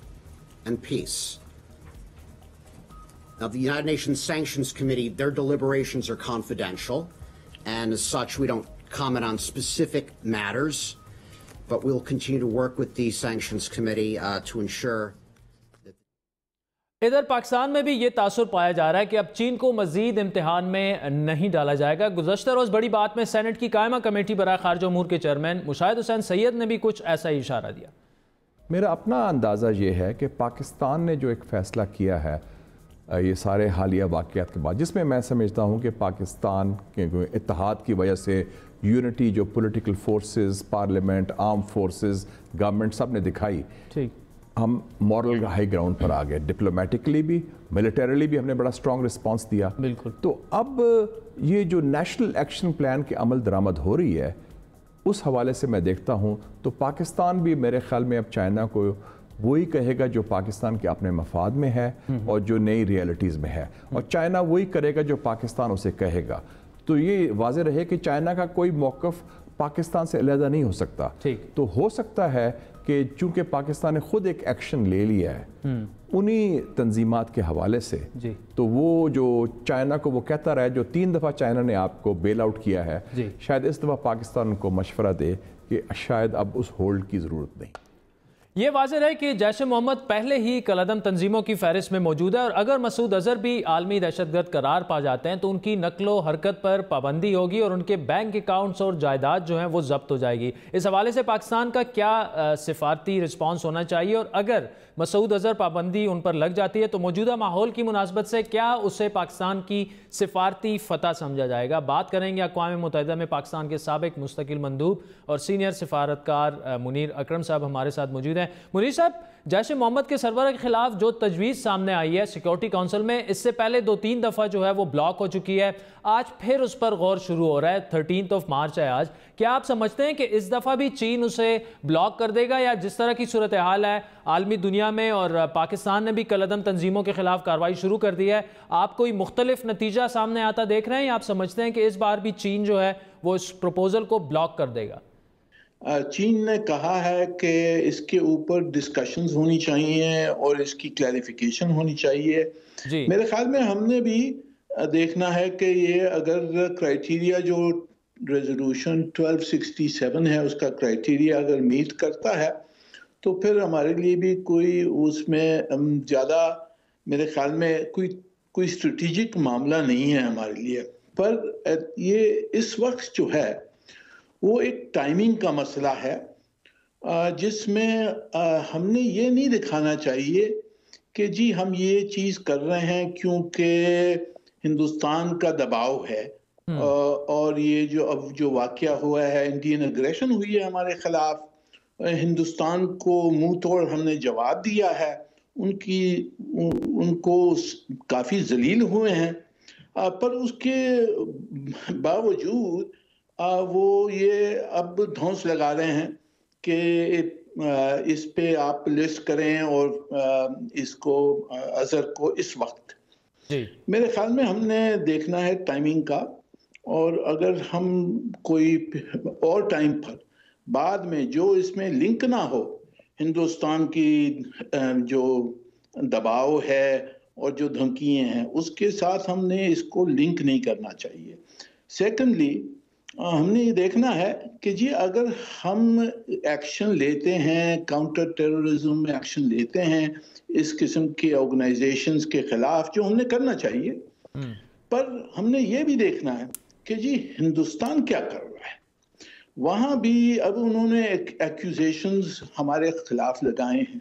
and peace. Now, the United Nations Sanctions Committee, their deliberations are confidential, and as such, we don't comment on specific matters, but we'll continue to work with the Sanctions Committee to ensure. ادھر پاکستان میں بھی یہ تاثر پایا جا رہا ہے کہ اب چین کو مزید امتحان میں نہیں ڈالا جائے گا. گزشتہ روز بڑی بات میں سینٹ کی قائمہ کمیٹی برائے خارجہ امور کے چیئرمین مشاہد حسین سید نے بھی کچھ ایسا ہی اشارہ دیا. میرا اپنا اندازہ یہ ہے کہ پاکستان نے جو ایک فیصلہ کیا ہے یہ سارے حالیہ واقعات کے بعد، جس میں میں سمجھتا ہوں کہ پاکستان کے اتحاد کی وجہ سے یونٹی جو political forces, parliament, arm forces, government سب نے دکھائی، ہم مورل ہائی گراؤنڈ پر آ گئے. ڈپلومیٹکلی بھی، ملیٹریلی بھی ہم نے بڑا سٹرونگ رسپانس دیا. بالکل. تو اب یہ جو نیشنل ایکشن پلان کی عمل درآمد ہو رہی ہے، اس حوالے سے میں دیکھتا ہوں تو پاکستان بھی میرے خیال میں اب چائنا کو وہی کہے گا جو پاکستان کے اپنے مفاد میں ہے اور جو نئی ریئلٹیز میں ہے، اور چائنا وہی کرے گا جو پاکستان اسے کہے گا. تو یہ واضح رہے کہ چائنا کا کوئی موقف پاکستان سے علیحدہ نہیں ہو سکتا. تو ہو سکتا ہے کہ چونکہ پاکستان نے خود ایک ایکشن لے لیا ہے انہی تنظیمات کے حوالے سے، تو وہ جو چائنا کو وہ کہتا رہا ہے، جو 3 دفعہ چائنا نے آپ کو بیل آؤٹ کیا ہے، شاید اس دفعہ پاکستان کو مشورہ دے کہ شاید اب اس ہولڈ کی ضرورت نہیں. یہ واضح ہے کہ جیش محمد پہلے ہی کالعدم تنظیموں کی فہرست میں موجود ہے، اور اگر مسعود اظہر بھی عالمی دہشت گرد قرار پا جاتے ہیں تو ان کی نقل و حرکت پر پابندی ہوگی اور ان کے بینک اکاؤنٹس اور جائیداد جو ہیں وہ ضبط ہو جائے گی. اس حوالے سے پاکستان کا کیا سفارتی رسپانس ہونا چاہیے، اور اگر مسعود اظہر پابندی ان پر لگ جاتی ہے تو موجودہ ماحول کی مناسبت سے کیا اسے پاکستان کی سفارتی فتح سمجھا جائے گا؟ بات کریں گے اقوام متحدہ میں پاکستان کے سابق مستقل مندوب اور سینئر سفارتکار منیر اکرم صاحب ہمارے ساتھ موجود ہیں. منیر صاحب، جیش محمد کے سربراہ کے خلاف جو تجویز سامنے آئی ہے سیکیورٹی کونسل میں، اس سے پہلے 2-3 دفعہ جو ہے وہ بلاک ہو چکی ہے، آج پھر اس پر غور شروع ہو رہا ہے. 13 مارچ ہے آج. کیا آپ سمجھتے ہیں کہ اس دفعہ بھی چین اسے بلاک کر دے گا، یا جس طرح کی صورتحال ہے عالمی دنیا میں اور پاکستان نے بھی کالعدم تنظیموں کے خلاف کارروائی شروع کر دی ہے، آپ کوئی مختلف نتیجہ سامنے آتا دیکھ رہے ہیں، یا آپ سمجھتے ہیں کہ اس بار بھی چین جو ہے وہ اس پروپوزل کو بلاک کر دے گا؟ چین نے کہا ہے کہ اس کے اوپر ڈسکشنز ہونی چاہیے اور اس کی کلیریفیکیشن ہونی چاہیے. میرے خیال میں ہم نے بھی دیکھنا ہے کہ یہ اگر کرائیٹیریا جو ریزولوشن 1267 ہے اس کا کرائیٹیریا اگر میٹ کرتا ہے تو پھر ہمارے لیے بھی کوئی اس میں زیادہ میرے خیال میں کوئی اسٹریٹجک معاملہ نہیں ہے ہمارے لیے. پر یہ اس وقت جو ہے وہ ایک ٹائمنگ کا مسئلہ ہے، جس میں ہم نے یہ نہیں دکھانا چاہیے کہ جی ہم یہ چیز کر رہے ہیں کیونکہ ہندوستان کا دباؤ ہے، اور یہ جو واقعہ ہوا ہے، انڈین اگریشن ہوئی ہے ہمارے خلاف، ہندوستان کو منہ توڑ ہم نے جواب دیا ہے، ان کو کافی ذلیل ہوئے ہیں، پر اس کے باوجود وہ یہ اب دھونس لگا رہے ہیں کہ اس پہ آپ لسٹ کریں اور اس کو اظہر کو اس وقت. میرے خیال میں ہم نے دیکھنا ہے ٹائمنگ کا، اور اگر ہم کوئی اور ٹائم پر بعد میں جو اس میں لنک نہ ہو، ہندوستان کی جو دباؤ ہے اور جو دھمکیاں ہیں اس کے ساتھ ہم نے اس کو لنک نہیں کرنا چاہیے. سیکنڈلی ہم نے یہ دیکھنا ہے کہ جی اگر ہم ایکشن لیتے ہیں، کاؤنٹر ٹیررزم میں ایکشن لیتے ہیں اس قسم کے آرگنائزیشنز کے خلاف، جو ہم نے کرنا چاہیے، پر ہم نے یہ بھی دیکھنا ہے کہ جی ہندوستان کیا کر رہا ہے. وہاں بھی اب انہوں نے ایکوزیشنز ہمارے خلاف لگائے ہیں،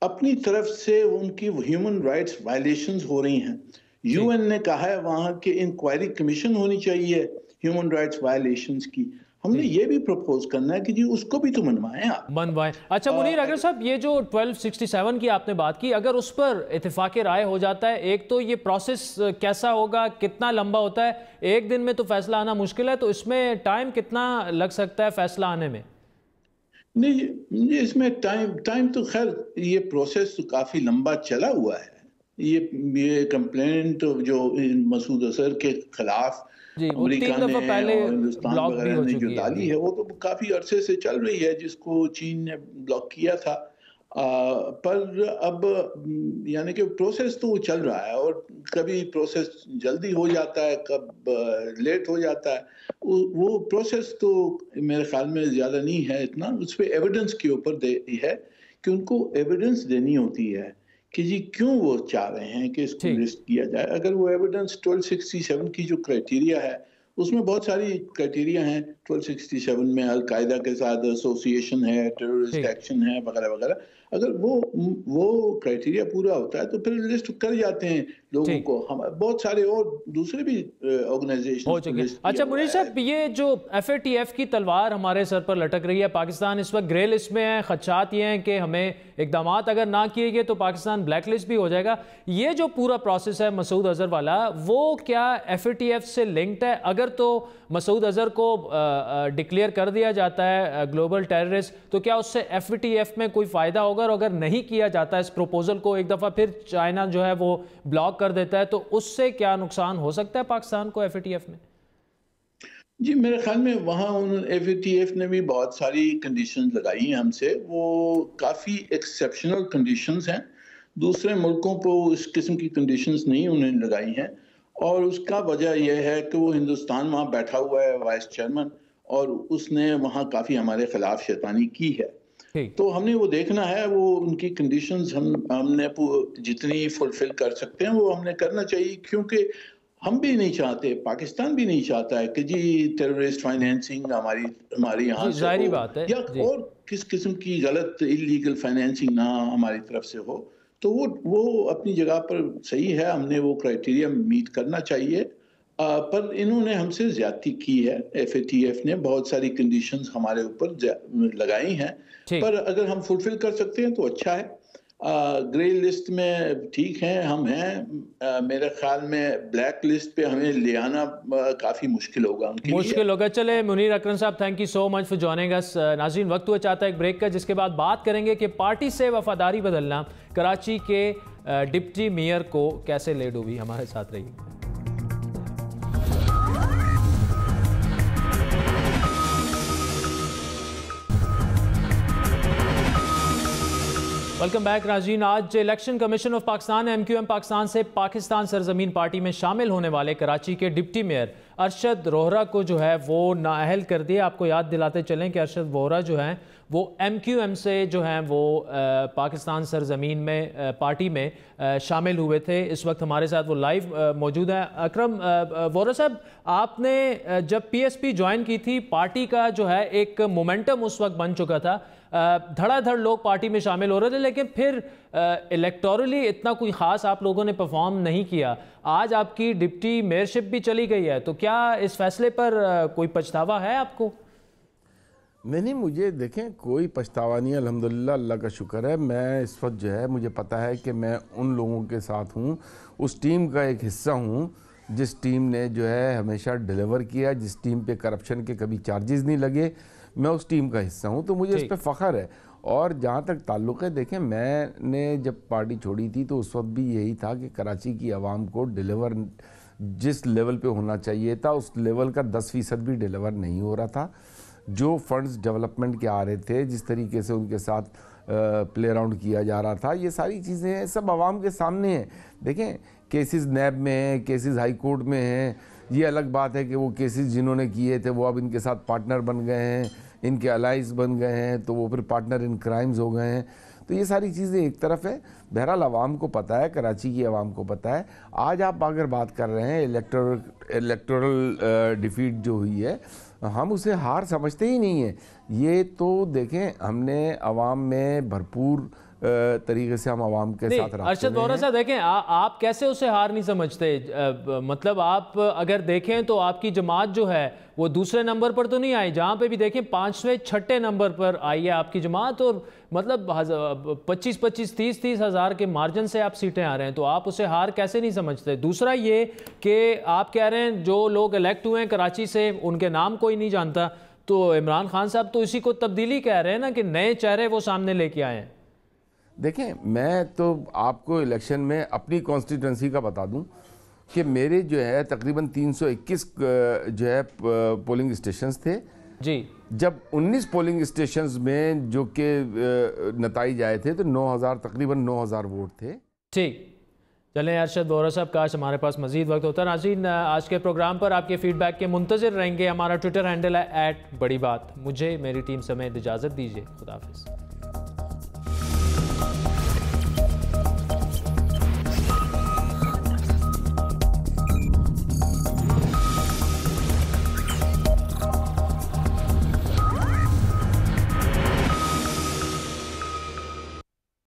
اپنی طرف سے ان کی ہیومن رائٹس وائلیشنز ہو رہی ہیں. یو این نے کہا ہے وہاں کے انکوائری کمیشن ہونی چاہیے ہیومن رائٹس وائلیشنز کی. ہم نے یہ بھی پروپوز کرنا ہے کہ جی اس کو بھی تو منوائیں آپ. اچھا منیر اگر صاحب، یہ جو 1267 کی آپ نے بات کی، اگر اس پر اتفاق رائے ہو جاتا ہے، ایک تو یہ پروسیس کیسا ہوگا، کتنا لمبا ہوتا ہے؟ ایک دن میں تو فیصلہ آنا مشکل ہے، تو اس میں ٹائم کتنا لگ سکتا ہے فیصلہ آنے میں؟ نہیں، اس میں ٹائم تو خیر یہ پروسیس تو کافی لمبا چلا ہوا ہے. یہ کمپلینٹ جو مسعود اظہر کے خلاف امریکہ نے اور ہندوستان وغیرہ نے جو ڈالی ہے وہ تو کافی عرصے سے چل رہی ہے، جس کو چین نے بلاک کیا تھا. پر اب یعنی کہ پروسیس تو چل رہا ہے، اور کبھی پروسیس جلدی ہو جاتا ہے، کب لیٹ ہو جاتا ہے. وہ پروسیس تو میرے خیال میں زیادہ نہیں ہے اتنا. اس پہ ایویڈنس کے اوپر ہے کہ ان کو ایویڈنس دینی ہوتی ہے کہ جی کیوں وہ چاہ رہے ہیں کہ اس کو لسٹ کیا جائے. اگر وہ ایویڈنس 1267 کی جو کرائٹیریا ہے اس میں بہت ساری کرائٹیریا ہیں. 1267 میں القاعدہ کے ساتھ ایسوسیشن ہے, ٹیررسٹ ایکشن ہے وغیرہ وغیرہ. اگر وہ کرائٹیریا پورا ہوتا ہے تو پھر لسٹ کر جاتے ہیں لوگوں کو. بہت سارے اور دوسرے بھی آرگنائزیشن ہو چکے. اچھا منیر صاحب, یہ جو FATF کی تلوار ہمارے سر پر لٹک رہی ہے, پاکستان اس وقت گرے لسٹ میں ہے, خدشات یہ ہیں کہ ہمیں اقدامات اگر نہ کیے گئے تو پاکستان بلیک لسٹ بھی ہو جائے گا. یہ جو پورا پروسیس ہے مسعود اظہر والا, وہ کیا FATF سے لنکڈ ہے؟ اگر تو مسعود اظہر کو ڈکلیئر کر دیا جاتا ہے گلوبل ٹیررسٹ تو کیا اس سے FATF میں کوئی فائدہ ہوگا؟ اور اگر نہیں کیا جاتا اس پروپوزل کو, ایک دفعہ پھر چائنا جو ہے وہ بلاک کر دیتا ہے, تو اس سے کیا نقصان ہو سکتا ہے پاکستان کو FATF میں؟ جی میرے خیال میں وہاں FATF نے بھی بہت ساری کنڈیشنز لگائی ہیں ہم سے. وہ کافی ایکسیپشنل کنڈیشنز ہیں. دوسرے ملکوں کو اس قسم کی کنڈیشنز نہیں انہوں نے لگائی ہیں, اور اس کا وجہ یہ ہے کہ وہ ہندوستان وہاں بیٹھا ہوا ہے وائس چیئرمین, اور اس نے وہاں کافی ہمارے خلاف شیطانی کی ہے. تو ہم نے وہ دیکھنا ہے, وہ ان کی کنڈیشنز ہم نے جتنی فلفل کر سکتے ہیں وہ ہم نے کرنا چاہیے, کیونکہ ہم بھی نہیں چاہتے, پاکستان بھی نہیں چاہتا ہے کہ جی ٹیررسٹ فائنینسنگ ہماری یہاں سے ہو, یا اور کس قسم کی غلط اللیگل فائنینسنگ نہ ہماری طرف سے ہو. تو وہ اپنی جگہ پر صحیح ہے, ہم نے وہ کرائٹیریا میٹ کرنا چاہیے. پر انہوں نے ہم سے زیادتی کی ہے. FATF نے بہت ساری کنڈیشنز ہمارے اوپر لگائی ہیں, پر اگر ہم فلفل کر سکتے ہیں تو اچھا ہے. گرے لسٹ میں ٹھیک ہیں, ہم ہیں. میرے خیال میں بلیک لسٹ پہ ہمیں لے آنا کافی مشکل ہوگا ان کے لیے. مشکل ہوگا. چلے منیر اکرم صاحب, thank you so much for joining us. ناظرین, وقت ہوا چاہتا ہے ایک بریک کا, جس کے بعد بات کریں گے کہ پارٹی سے وفاداری بدلنا کراچی کے ڈپٹی میئر کو کیسے لے ڈوبی. ہمارے ساتھ رہیے. ویلکم بیک ناظرین. آج election commission of Pakistan MQM Pakistan سے پاکستان سرزمین پارٹی میں شامل ہونے والے کراچی کے ڈپٹی میئر ارشد روہرا کو جو ہے وہ نااہل کر دیا. آپ کو یاد دلاتے چلیں کہ ارشد روہرا جو ہیں وہ MQM سے جو ہیں وہ پاکستان سرزمین میں پارٹی میں شامل ہوئے تھے. اس وقت ہمارے ساتھ وہ لائیو موجود ہیں. اکرم وورا صاحب, آپ نے جب PSP جوائن کی تھی, پارٹی کا جو ہے ایک مومنٹم اس وقت بن چکا تھا, دھڑا دھڑ لوگ پارٹی میں شامل ہو رہے تھے, لیکن پھر الیکٹورلی اتنا کوئی خاص آپ لوگوں نے پرفارم نہیں کیا. آج آپ کی ڈپٹی میئرشپ بھی چلی گئی ہے, تو کیا اس فیصلے پر کوئی پچھتاوا ہے آپ کو؟ نہیں, مجھے دیکھیں کوئی پچھتاوا نہیں, الحمدللہ, اللہ کا شکر ہے. میں اس وقت جو ہے مجھے پتہ ہے کہ میں ان لوگوں کے ساتھ ہوں, اس ٹیم کا ایک حصہ ہوں جس ٹیم نے جو ہے ہمیشہ ڈیلیور کیا, جس ٹیم پہ کرپشن کے کبھی چارجز نہیں لگے. میں اس ٹیم کا حصہ ہوں, تو مجھے اس پہ فخر ہے. اور جہاں تک تعلق ہے, دیکھیں میں نے جب پارٹی چھوڑی تھی تو اس وقت بھی یہی تھا کہ کراچی کی عوام کو ڈیلیور جس لیول پہ ہونا چاہیے تھا اس لیول کا 10% بھی ڈیلیور نہیں ہو رہا تھا. جو فنڈز ڈیولپمنٹ کے آ رہے تھے, جس طریقے سے ان کے ساتھ پلے اراؤنڈ کیا جا رہا تھا, یہ ساری چیزیں سب عوام کے سامنے ہیں. دیکھیں کیسز نیب میں ہیں, کیسز ہائی کورٹ میں ہیں. یہ الگ بات ہے کہ وہ کیسز جنہوں نے کیے تھے وہ اب ان کے ساتھ پارٹنر بن گئے ہیں, ان کے الائز بن گئے ہیں, تو وہ پھر پارٹنر ان کرائمز ہو گئے ہیں. تو یہ ساری چیزیں ایک طرف ہے. بہرحال عوام کو پتہ ہے, کراچی کی عوام کو پتہ ہے. آج آپ اگر بات کر رہے ہیں الیکٹورل ڈیفیٹ جو ہوئی ہے, ہم اسے ہار سمجھتے ہی نہیں ہیں. یہ تو دیکھیں ہم نے عوام میں بھرپور طریقے سے ہم عوام کے ساتھ رہتے ہیں. ارشد وورا صاحب دیکھیں, آپ کیسے اسے ہار نہیں سمجھتے؟ مطلب آپ اگر دیکھیں تو آپ کی جماعت جو ہے وہ دوسرے نمبر پر تو نہیں آئی, جہاں پہ بھی دیکھیں 5ویں 6ٹھے نمبر پر آئی ہے آپ کی جماعت, اور مطلب 25-30 ہزار کے مارجن سے آپ سیٹیں آ رہے ہیں, تو آپ اسے ہار کیسے نہیں سمجھتے؟ دوسرا یہ کہ آپ کہہ رہے ہیں جو لوگ الیکٹ ہوئے ہیں کراچی سے ان کے نام کوئی نہیں جانتا, تو عمران خان صاحب تو اسی کو تبدیلی کہہ رہے ہیں نا, کہ نئے چہرے وہ سامنے لے کے آئے ہیں. دیکھیں میں تو آپ کو الیکشن میں اپنی کانسٹیٹوئنسی کا بتا دوں کہ میرے جو ہے تقریباً 321 جو ہے پولنگ اسٹیشنز تھے جی. جب 19 پولنگ اسٹیشنز میں جو کہ نتائج آئے تھے تو 9000 تقریباً 9000 ووٹ تھے. ٹھیک, چلیں ارشد وورا صاحب, کاش ہمارے پاس مزید وقت ہوتا. ناظرین, آج کے پروگرام پر آپ کے فیڈ بیک کے منتظر رہیں گے. ہمارا ٹویٹر ہینڈل ہے @بڑی بات. مجھے میری ٹیم سمیت اجازت دیجیے. خدا حافظ.